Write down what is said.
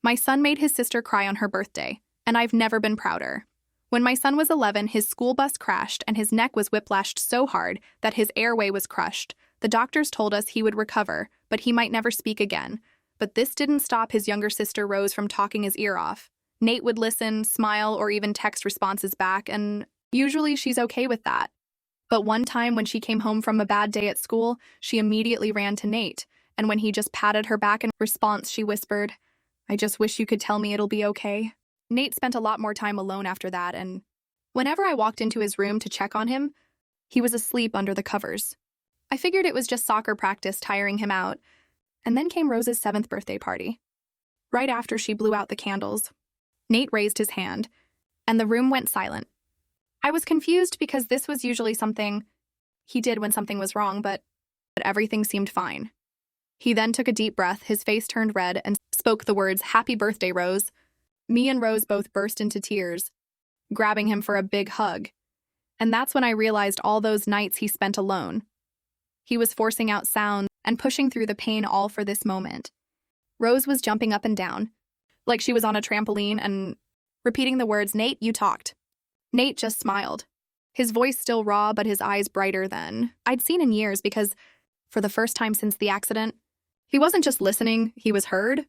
My son made his sister cry on her birthday, and I've never been prouder. When my son was 11, his school bus crashed and his neck was whiplashed so hard that his airway was crushed. The doctors told us he would recover, but he might never speak again. But this didn't stop his younger sister Rose from talking his ear off. Nate would listen, smile, or even text responses back, and usually she's okay with that. But one time when she came home from a bad day at school, she immediately ran to Nate, and when he just patted her back in response, she whispered, "I just wish you could tell me it'll be okay." Nate spent a lot more time alone after that, and whenever I walked into his room to check on him, he was asleep under the covers. I figured it was just soccer practice tiring him out, and then came Rose's 7th birthday party. Right after she blew out the candles, Nate raised his hand, and the room went silent. I was confused because this was usually something he did when something was wrong, but everything seemed fine. He then took a deep breath, his face turned red, and spoke the words, "Happy birthday, Rose." Me and Rose both burst into tears, grabbing him for a big hug. And that's when I realized all those nights he spent alone. He was forcing out sounds and pushing through the pain all for this moment. Rose was jumping up and down, like she was on a trampoline, and repeating the words, "Nate, you talked." Nate just smiled, his voice still raw but his eyes brighter than I'd seen in years because, for the first time since the accident, he wasn't just listening, he was heard.